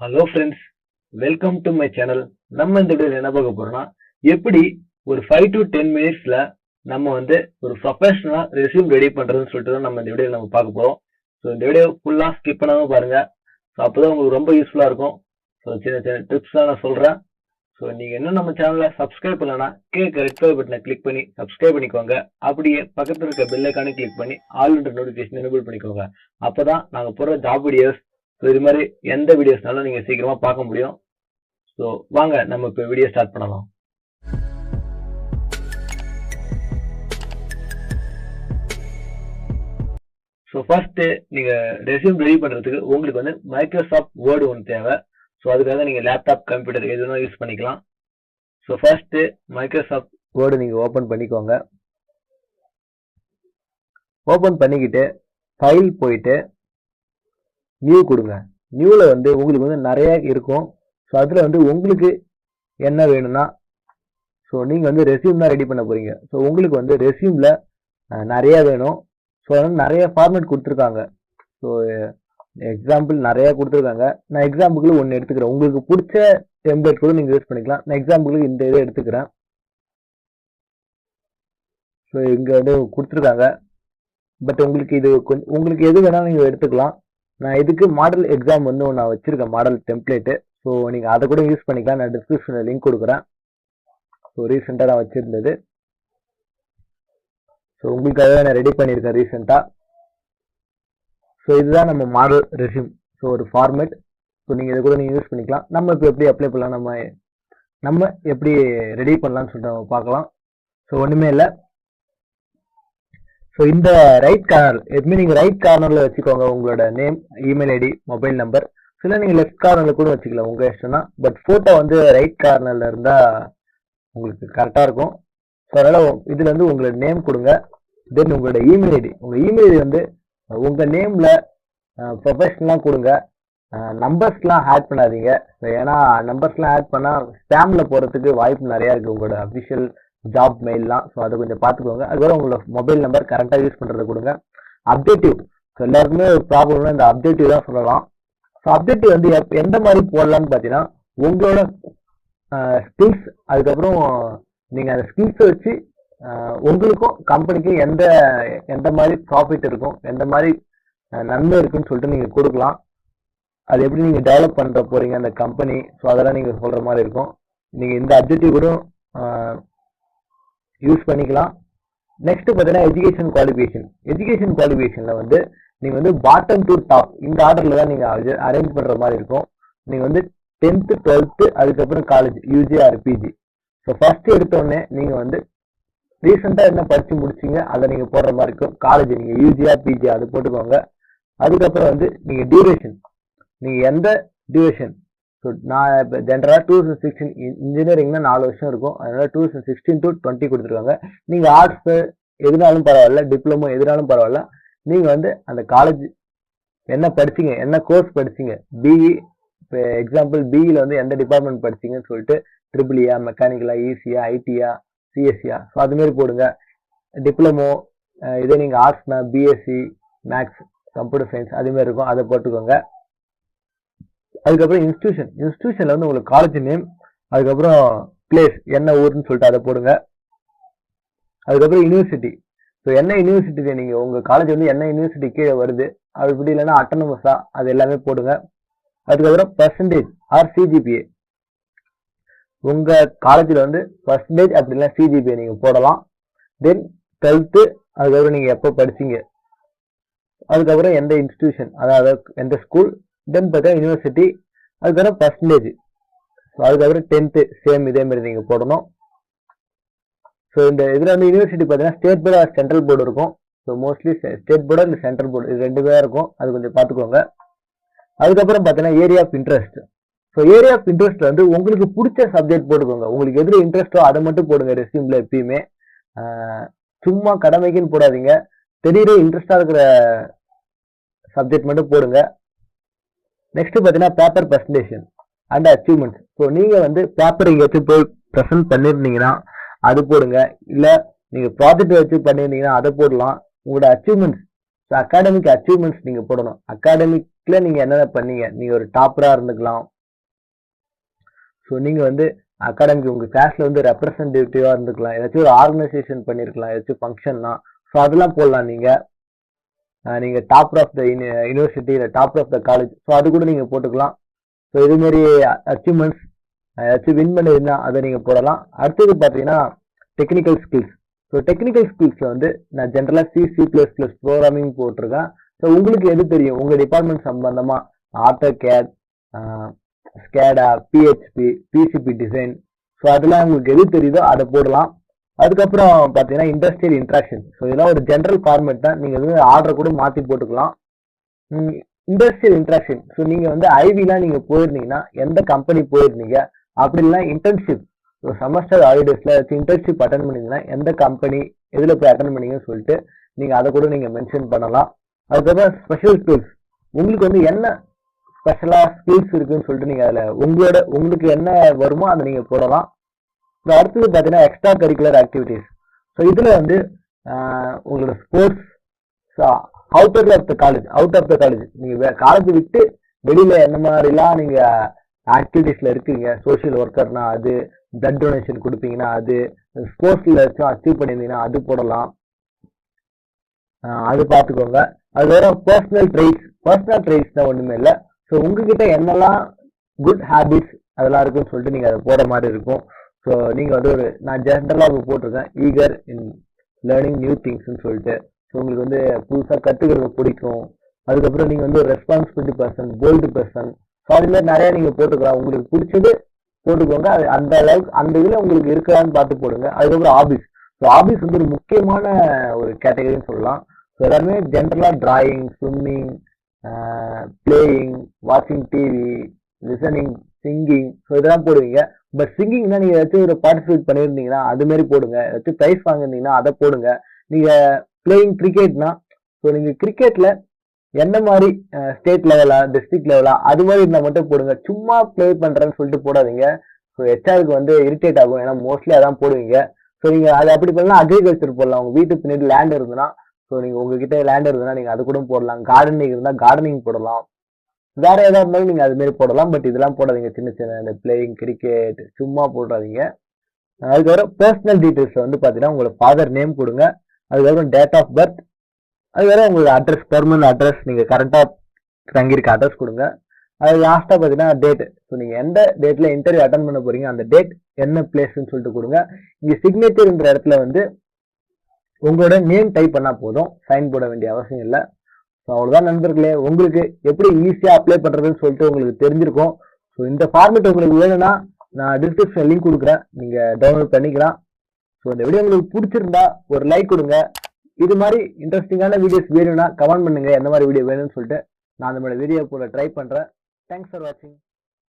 Hello friends, welcome to my channel. நம்ம இந்த வீடியோவில் என்ன பார்க்க போறோம்னா, எப்படி ஒரு 5 to 10 மினிட்ஸ்ல நம்ம வந்து ஒரு ப்ரொஃபஷனலா ரெஸ்யூம் ரெடி பண்றதுன்னு சொல்லிட்டு தான் நம்ம இந்த வீடியோவில் நம்ம பார்க்க போறோம். ஸோ இந்த வீடியோ ஃபுல்லா ஸ்கிப் பண்ணாம பாருங்க. ஸோ அப்போதான் உங்களுக்கு ரொம்ப யூஸ்ஃபுல்லா இருக்கும். ஸோ சின்ன சின்ன டிப்ஸ் தான் நான் சொல்றேன். ஸோ நீங்க இன்னும் நம்ம சேனலை சப்ஸ்கிரைப் பண்ணலன்னா கீழே ரெட் கலர் பட்டனை கிளிக் பண்ணி சப்ஸ்கிரைப் பண்ணிக்கோங்க. அப்படியே பக்கத்தில் இருக்க பெல் ஐக்கானை கிளிக் பண்ணி ஆல் என்ற நோட்டிஃபிகேஷன் எனேபிள் பண்ணிக்கோங்க. அப்பதான் நாங்க போடுற ஜாப் வீடியோஸ் இது மாதிரி எந்த வீடியோஸ்னாலும் நீங்க சீக்கிரமா பார்க்க முடியும். ஸோ வாங்க நம்ம இப்போ வீடியோ ஸ்டார்ட் பண்ணலாம். ஸோ ஃபர்ஸ்ட் நீங்க ரெஸ்யூம் ரெடி பண்றதுக்கு உங்களுக்கு வந்து மைக்ரோசாஃப்ட் வேர்டு ஒன்று தேவை. ஸோ அதுக்காக நீங்க லேப்டாப் கம்ப்யூட்டர் எதுனா யூஸ் பண்ணிக்கலாம். ஸோ ஃபர்ஸ்ட் மைக்ரோசாஃப்ட் வேர்டு நீங்க ஓபன் பண்ணிக்கோங்க. ஓபன் பண்ணிக்கிட்டு ஃபைல் போயிட்டு நியூ கொடுங்க. நியூல வந்து உங்களுக்கு வந்து நிறைய இருக்கும். ஸோ அதுல வந்து உங்களுக்கு என்ன வேணும்னா, ஸோ நீங்க வந்து ரெஸ்யூம் தான் ரெடி பண்ண போறீங்க. ஸோ உங்களுக்கு வந்து ரெஸ்யூம்ல நிறைய வேணும். ஸோ அதனால நிறைய ஃபார்மேட் கொடுத்துருக்காங்க. ஸோ எக்ஸாம்பிள் நிறைய கொடுத்துருக்காங்க. நான் எக்ஸாம்பிளுக்கு ஒன்று எடுத்துக்கிறேன். உங்களுக்கு பிடிச்ச டெம்ப்ளேட் கூட நீங்க யூஸ் பண்ணிக்கலாம். நான் எக்ஸாம்பிளுக்கு இந்த இதை எடுத்துக்கிறேன். ஸோ இங்க வந்து கொடுத்துருக்காங்க. பட் உங்களுக்கு இது உங்களுக்கு எது வேணாலும் நீங்க எடுத்துக்கலாம். நான் இதுக்கு மாடல் எக்ஸாம் வந்து நான் வச்சிருக்கேன், மாடல் டெம்ப்ளேட்டு. ஸோ நீங்க அதை கூட யூஸ் பண்ணிக்கலாம். நான் டிஸ்கிரிப்ஷனில் லிங்க் கொடுக்குறேன். ஸோ ரீசெண்டாக நான் வச்சிருந்தது. ஸோ உங்களுக்காக நான் ரெடி பண்ணியிருக்கேன் ரீசெண்டாக. ஸோ இதுதான் நம்ம மாடல் ரெஸ்யூம். ஸோ ஒரு ஃபார்மேட். ஸோ நீங்கள் இதை கூட நீங்கள் யூஸ் பண்ணிக்கலாம். நம்ம இப்போ எப்படி அப்ளை பண்ணலாம், நம்ம எப்படி ரெடி பண்ணலாம்னு சொல்லிட்டு நம்ம பார்க்கலாம். ஸோ ஒன்றுமே இல்லை. ஸோ இந்த ரைட் கார்னர் எப்பவுமே நீங்கள் ரைட் கார்னரில் வச்சுக்கோங்க உங்களோட name, email ID, mobile number. சில நீங்கள் லெஃப்ட் கார்னரில் கூட வச்சுக்கலாம், உங்கள் இஷ்டம் தான். பட் ஃபோட்டோ வந்து ரைட் கார்னரில் இருந்தால் உங்களுக்கு கரெக்டாக இருக்கும். ஸோ அதனால் இதில் வந்து உங்களோட நேம் கொடுங்க. தென் உங்களோட இமெயில் ஐடி. உங்கள் இமெயில் ஐடி வந்து உங்கள் நேமில் ப்ரொஃபஷனலாக கொடுங்க. நம்பர்ஸ்லாம் ஆட் பண்ணாதீங்க. ஏன்னா நம்பர்ஸ்லாம் ஆட் பண்ணால் ஸ்பேமில் போகிறதுக்கு வாய்ப்பு நிறையா இருக்குது உங்களோட அஃபிஷியல் ஜாப் மெயில்லாம். ஸோ அதை கொஞ்சம் பார்த்துக்கோங்க. அதுக்கப்புறம் உங்களோட மொபைல் நம்பர் கரெக்டாக யூஸ் பண்ணுறதை கொடுங்க. அப்டேட்டிவ். ஸோ எல்லாருக்குமே ஒரு ப்ராப்ளம்னா இந்த அப்டேட்டிவ் தான் சொல்லலாம். ஸோ அப்டேட்டிவ் வந்து எந்த மாதிரி போடலான்னு பார்த்தீங்கன்னா, உங்களோட ஸ்கில்ஸ், அதுக்கப்புறம் நீங்கள் அந்த ஸ்கில்ஸை வச்சு உங்களுக்கும் கம்பெனிக்கும் எந்த மாதிரி ப்ராஃபிட் இருக்கும், எந்த மாதிரி நன்மை இருக்குன்னு சொல்லிட்டு நீங்கள் கொடுக்கலாம். அது எப்படி நீங்கள் டெவலப் பண்ணுற போகிறீங்க அந்த கம்பெனி. ஸோ அதெல்லாம் நீங்கள் சொல்கிற மாதிரி இருக்கும். நீங்கள் இந்த அப்ஜெக்டிவ் கூட யூஸ் பண்ணிக்கலாம். நெக்ஸ்ட் பார்த்தீங்கன்னா எஜுகேஷன் குவாலிஃபிகேஷன். எஜுகேஷன் குவாலிஃபிகேஷனில் வந்து நீங்கள் வந்து பாட்டம் டு டாப் இந்த ஆர்டரில் தான் நீங்கள் அரேஞ்ச் பண்ணுற மாதிரி இருக்கும். நீங்கள் வந்து 10th 12th அதுக்கப்புறம் college, UG or PG. So first எடுத்தோடனே நீங்கள் வந்து ரீசெண்டாக என்ன படித்து முடிச்சிங்க அதை நீங்கள் போடுற மாதிரி இருக்கும். காலேஜ் நீங்கள் யூஜிஆர் பிஜி அது போட்டுக்கோங்க. அதுக்கப்புறம் வந்து நீங்கள் டியூரேஷன், நீங்கள் எந்த டியூரேஷன். ஸோ நான் இப்போ ஜென்ரலாக 2016 இன்ஜினியரிங்னா 4 வருஷம் இருக்கும். அதனால 2016 to 20 கொடுத்துருக்காங்க. நீங்கள் ஆர்ட்ஸ் எதுனாலும் பரவாயில்ல, டிப்ளமோ எதுனாலும் பரவாயில்ல. நீங்கள் வந்து அந்த காலேஜ் என்ன படிச்சிங்க, என்ன கோர்ஸ் படிச்சிங்க. பிஇ இப்போ எக்ஸாம்பிள் பிஇல வந்து எந்த டிபார்ட்மெண்ட் படிச்சிங்கன்னு சொல்லிட்டு ட்ரிபிள்இயா, மெக்கானிக்கலா, ஈசியா, ஐடியா, சிஎஸ்சியா. ஸோ அதுமாரி போடுங்க. டிப்ளமோ இதே நீங்கள் ஆர்ட்ஸ்னா பிஎஸ்சி மேக்ஸ், கம்ப்யூட்டர் சயின்ஸ் அதுமாரி இருக்கும், அதை போட்டுக்கோங்க. அதுக்கப்புறம் இன்ஸ்டியூஷன்ல வந்து உங்களுக்கு காலேஜ் நேம், அதுக்கப்புறம் பிளேஸ் என்ன ஊர்னு சொல்லிட்டு அதை போடுங்க. அதுக்கப்புறம் யூனிவர்சிட்டி. ஸோ என்ன யூனிவர்சிட்டி நீங்கள் உங்கள் காலேஜ் வந்து என்ன யூனிவர்சிட்டி கீழே வருது, அப்படி இல்லைன்னா அட்டானமஸா, அது எல்லாமே போடுங்க. அதுக்கப்புறம் பர்சன்டேஜ் ஆர் சிஜிபிஏ. உங்கள் காலேஜில் வந்து பர்சன்டேஜ் அப்படி இல்லைன்னா சிஜிபிஏ நீங்கள் போடலாம். தென் 12th, அதுக்கப்புறம் நீங்கள் எப்போ படிச்சீங்க, அதுக்கப்புறம் எந்த இன்ஸ்டியூஷன், அதாவது எந்த ஸ்கூல், தென் பார்த்தா யூனிவர்சிட்டி, அதுக்கப்புறம் பர்சன்டேஜ். ஸோ அதுக்கப்புறம் 10th சேம் இதே மாதிரி நீங்கள் போடணும். ஸோ இந்த இதில் வந்து யூனிவர்சிட்டி பார்த்தீங்கன்னா state board or central board இருக்கும். ஸோ மோஸ்ட்லி ஸ்டேட் போர்டு இல்லை சென்ட்ரல் போர்டு, இது 2 பேர் இருக்கும். அது கொஞ்சம் பார்த்துக்கோங்க. அதுக்கப்புறம் பார்த்தீங்கன்னா area of interest. So area of interest வந்து உங்களுக்கு பிடிச்ச சப்ஜெக்ட் போட்டுக்கோங்க. உங்களுக்கு எதில் இன்ட்ரெஸ்ட்டோ அதை மட்டும் போடுங்க ரெஸ்யூம்ல. எப்பயுமே சும்மா கடமைக்குன்னு போடாதீங்க. திடீர்னு இன்ட்ரெஸ்டாக இருக்கிற சப்ஜெக்ட் மட்டும் போடுங்க. நெக்ஸ்ட் பார்த்தீங்கன்னா paper presentation and achievements. So நீங்கள் வந்து பேப்பர் எங்கேயாச்சும் போய் ப்ரெசென்ட் பண்ணியிருந்தீங்கன்னா அது போடுங்க. இல்லை நீங்கள் ப்ராஜெக்ட் வச்சு பண்ணியிருந்தீங்கன்னா அதை போடலாம். உங்களோட அச்சீவ்மெண்ட்ஸ், அகாடமிக் அச்சீவ்மெண்ட்ஸ் நீங்கள் போடணும். அகாடமிக் ஒர்க்ல நீங்க என்னென்ன பண்ணீங்க, நீங்க ஒரு டாப்பரா இருந்துக்கலாம். ஸோ நீங்க வந்து அகாடமிக் உங்க கிளாஸ்ல வந்து ரெப்ரசன்டேட்டிவா இருந்துக்கலாம், ஏதாச்சும் ஒரு ஆர்கனைசேஷன் பண்ணிருக்கலாம், ஏதாச்சும் ஃபங்க்ஷன்னா. ஸோ அதெல்லாம் போடலாம் நீங்க. நீங்க டாப்பர் ஆஃப் த யூனிவர்சிட்டி இல்லை topper of the college, so அது கூட நீங்க போட்டுக்கலாம். ஸோ இது மாதிரி அச்சீவ்மெண்ட்ஸ் ஏதாச்சும் வின் பண்ணிருந்தா அதை நீங்க போடலாம். அடுத்தது பார்த்தீங்கன்னா டெக்னிக்கல் ஸ்கில்ஸ். ஸோ டெக்னிக்கல் ஸ்கில்ஸ்ல வந்து நான் ஜென்ரலா C++ ப்ரோக்ராமிங் போட்டிருக்கேன். ஸோ உங்களுக்கு எது தெரியும் உங்க டிபார்ட்மெண்ட் சம்பந்தமா, AutoCAD, SCADA, PHP, PCB design, so அதெல்லாம் உங்களுக்கு எது தெரியுதோ அதை போடலாம். அதுக்கப்புறம் பார்த்தீங்கன்னா இண்டஸ்ட்ரியல் இன்ட்ராக்ஷன். ஸோ இதெல்லாம் ஒரு ஜென்ரல் ஃபார்மேட் தான், நீங்க வந்து ஆர்டர் கூட மாற்றி போட்டுக்கலாம். Industrial interaction. ஸோ நீங்க வந்து ஐவிலாம் நீங்க போயிருந்தீங்கன்னா எந்த கம்பெனி போயிருந்தீங்க, அப்படி இல்லைன்னா இன்டர்ன்ஷிப், செமஸ்டர் ஹாலிடேஸ்ல இன்டர்ன்ஷிப் அட்டன் பண்ணீங்கன்னா எந்த கம்பெனி எதுல போய் அட்டன் பண்ணீங்கன்னு சொல்லிட்டு நீங்க அதை கூட நீங்க மென்ஷன் பண்ணலாம். அதுக்கப்புறம் ஸ்பெஷல் ஸ்கில்ஸ். உங்களுக்கு வந்து என்ன ஸ்பெஷலா ஸ்கில்ஸ் இருக்குன்னு சொல்லிட்டு நீங்க அதுல உங்களுக்கு என்ன வருமோ அதை நீங்க போடலாம். அடுத்தது பார்த்தீங்கன்னா எக்ஸ்ட்ரா கரிக்குலர் ஆக்டிவிட்டிஸ். ஸோ இதுல வந்து உங்களோட sports, out of the college நீங்க காலேஜ் விட்டு வெளியில என்ன மாதிரிலாம் நீங்க ஆக்டிவிட்டிஸ்ல இருக்கீங்க, சோசியல் ஒர்க்கர்னா அது, பிளட் டொனேஷன் கொடுப்பீங்கன்னா அது, ஸ்போர்ட்ஸ்ல ஏதாச்சும் அச்சீவ் பண்ணியிருந்தீங்கன்னா அது போடலாம். அது பார்த்துக்கோங்க. அது வேற பர்சனல் ட்ரைட்ஸ் தான் ஒண்ணுமே இல்லை. ஸோ உங்ககிட்ட என்னெல்லாம் குட் ஹேபிட்ஸ் அதெல்லாம் இருக்குன்னு சொல்லிட்டு நீங்க அதை போட மாதிரி இருக்கும். ஸோ நீங்க வந்து நான் ஜென்ரலாக போட்டிருக்கேன் ஈகர் இன் லேர்னிங் நியூ திங்ஸ்ன்னு சொல்லிட்டு. ஸோ உங்களுக்கு வந்து புதுசாக கற்றுக்கிறது பிடிக்கும். அதுக்கப்புறம் நீங்க வந்து responsibility person, bold person, so அது மாதிரி நிறைய நீங்க போட்டுக்கலாம். உங்களுக்கு பிடிச்சது போட்டுக்கோங்க. அது அந்த அளவுக்கு அந்த இதுல உங்களுக்கு இருக்கிறான்னு பார்த்து போடுங்க. அதுக்கப்புறம் ஹாபிஸ். ஸோ ஹாபிஸ் வந்து ஒரு முக்கியமான ஒரு கேட்டகரின்னு சொல்லலாம். ஸோ எல்லாருமே ஜென்ரலா டிராயிங், ஸ்விம்மிங், பிளேயிங், வாட்சிங் டிவி, லிசனிங், சிங்கிங், ஸோ இதெல்லாம் போடுவீங்க. பட் சிங்கிங்னா நீங்க ஏதாச்சும் ஒரு பார்ட்டிசிபேட் பண்ணியிருந்தீங்கன்னா அது மாதிரி போடுங்க. ஏதாச்சும் ப்ரைஸ் வாங்கிருந்தீங்கன்னா அதை போடுங்க. நீங்க பிளேயிங் கிரிக்கெட்னா, ஸோ நீங்க கிரிக்கெட்ல என்ன மாதிரி ஸ்டேட் லெவலா, டிஸ்ட்ரிக்ட் லெவலா, அது மாதிரி இருந்தால் மட்டும் போடுங்க. சும்மா பிளே பண்றேன்னு சொல்லிட்டு போடாதீங்க. ஸோ ஹெச்ஆருக்கு வந்து இரிட்டேட் ஆகும், ஏன்னா மோஸ்ட்லி அதான் போடுவீங்க. ஸோ நீங்க அதை அப்படி பண்ணலாம். அக்ரிகல்ச்சர் போடலாம். உங்க வீட்டு பின்னாடி லேண்ட் இருந்ததுன்னா, ஸோ நீங்க உங்ககிட்ட லேண்ட் இருந்ததுன்னா நீங்க அது கூட போடலாம். கார்டனிங் இருந்தால் கார்டனிங் போடலாம். வேற ஏதாவது இருந்தாலும் நீங்க அது மாதிரி போடலாம். பட் இதெல்லாம் போடாதீங்க. சின்ன சின்ன இந்த பிளேயிங் கிரிக்கெட் சும்மா போடாதீங்க. அதுக்கப்புறம் பர்சனல் டீடைல்ஸ் வந்து பாத்தீங்கன்னா உங்களோட ஃபாதர் நேம் கொடுங்க. அதுக்கப்புறம் டேட் ஆஃப் பர்த், அதுக்கப்புறம் உங்களோட அட்ரஸ், பெர்மனன்ட் அட்ரஸ், நீங்க கரெக்டா தங்கியிருக்க அட்ரஸ் கொடுங்க. அது லாஸ்டா பாத்தீங்கன்னா டேட். ஸோ நீங்க எந்த டேட்ல இன்டர்வியூ அட்டன் பண்ண போறீங்க, அந்த டேட் என்ன பிளேஸ்ன்னு சொல்லிட்டு கொடுங்க. இங்க சிக்னேச்சர்ன்ற இடத்துல வந்து உங்களோட நேம் டைப் பண்ணா போதும், சைன் போட வேண்டிய அவசியம் இல்லை. ஸோ அவ்வளவுதான் நண்பர்களே. உங்களுக்கு எப்படி ஈஸியா அப்ளை பண்றதுன்னு சொல்லிட்டு உங்களுக்கு தெரிஞ்சிருக்கும். ஸோ இந்த ஃபார்மேட் உங்களுக்கு வேணும்னா நான் டிஸ்கிரிப்ஷன் லிங்க் கொடுக்குறேன், நீங்க டவுன்லோட் பண்ணிக்கலாம். ஸோ இந்த வீடியோ உங்களுக்கு பிடிச்சிருந்தா ஒரு லைக் கொடுங்க. இது மாதிரி இன்ட்ரெஸ்டிங்கான வீடியோஸ் வேணும்னா கமெண்ட் பண்ணுங்க, எந்த மாதிரி வீடியோ வேணும்னு சொல்லிட்டு நான் அந்த மாதிரி வீடியோ போட ட்ரை பண்றேன். தேங்க்ஸ் ஃபார் வாட்சிங்.